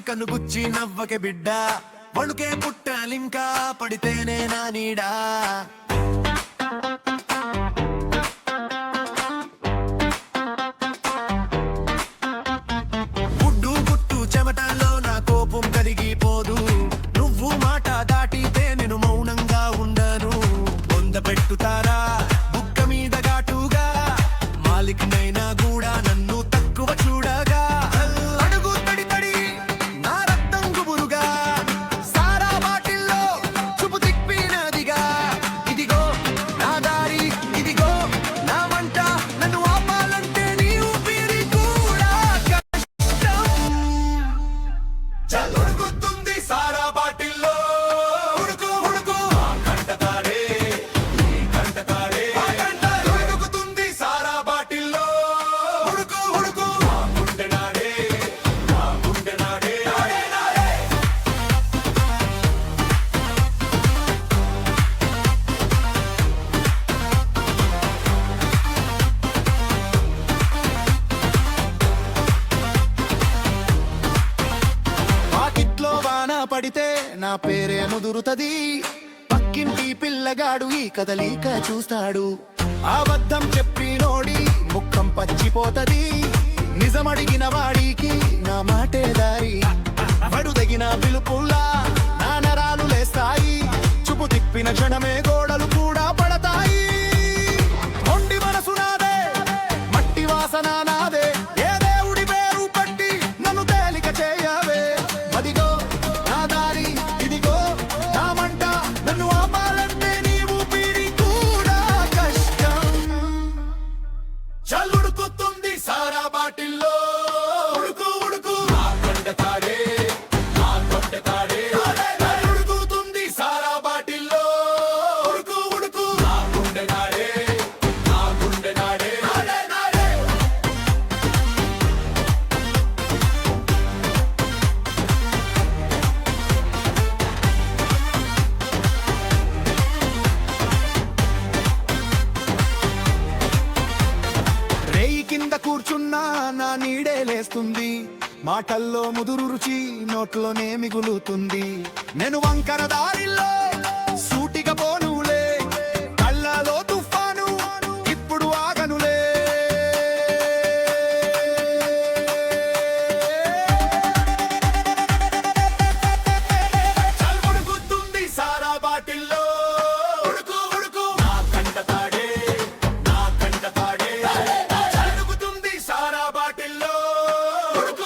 కనుగుచ్చి నవ్వకే బిడ్డ వణుకే పుట్టాలింకా పడితేనే నా నీడా గుడ్డు గుట్టు చెమటల్లో నా కోపం కరిగిపోదు నువ్వు మాట దాటితే నేను మౌనంగా ఉండను బొంద పెట్టుతారా బుక్క మీద ఘాటుగా మాలిక్నైనా కూడా నన్ను తక్కువ చూడగా అడుగు తడి తడి నా రక్తం గుబురుగా సారా బాటిల్లో చూపు తిప్పినదిగా ఇదిగో నా దారి ఇదిగో నా వంట నన్ను ఆపాలంటే నీ ఊపిరి కూడా కష్టం చల్లుడుకుతుంది సారా బాటిల్లో ఉడుకు ఉడుకు కంటతాడే నీ కంటతాడే ఉడుకుతుంది సారా బాటిల్లో ఉడుకు ఉడుకు గుండె నాడే గుండె నాడే పాకిట్లో వాన పడితే నా పేరే ముదురుతది పక్కింటి పిల్లగాడు ఈ కదలిక చూస్తాడు అబద్ధం చెప్పినోడి ముఖం పచ్చిపోతది నిజమడిగిన వాడికి నా మాటే దారి పడుదగిన పిలుపుల్లా నా నరాలు లేస్తాయి చూపు తిప్పిన క్షణమే గోడలు కూడా పడతాయి మొండి మనసు నాదే మట్టి వాసన నాదే ఏ దేవుడి పేరు పట్టి నన్ను తేలిక చేయవే అదిగో నా దారి ఇదిగో నా మంట నన్ను ఆపాలంటే నీ ఊపిరి కూడా కష్టం చల్లుడుకుతుంది సారా బాటిల్లో ఉడుకు ఉడుకు నా కంటతాడే నా కంటతాడే ఉడుకుతుంది సారా బాటిల్లో ఉడుకు ఉడుకు నా గుండె నాడే నా గుండె నాడే నాడే రేయి కింద కూర్చున్నా నా నీడే లేస్తుంది మాటల్లో ముదురు రుచి నోట్లోనే మిగులుతుంది నేను వంకర దారిలో సూటిగా పోనులే కళ్ళలో తుఫాను ఇప్పుడు ఆగనులే చల్లుడుకుతుంది సారా బాటిల్లో ఉడుకు ఉడుకు నా కంటతాడే నా కంటతాడే చల్లుడుకుతుంది సారా బాటిల్లో ఉడుకు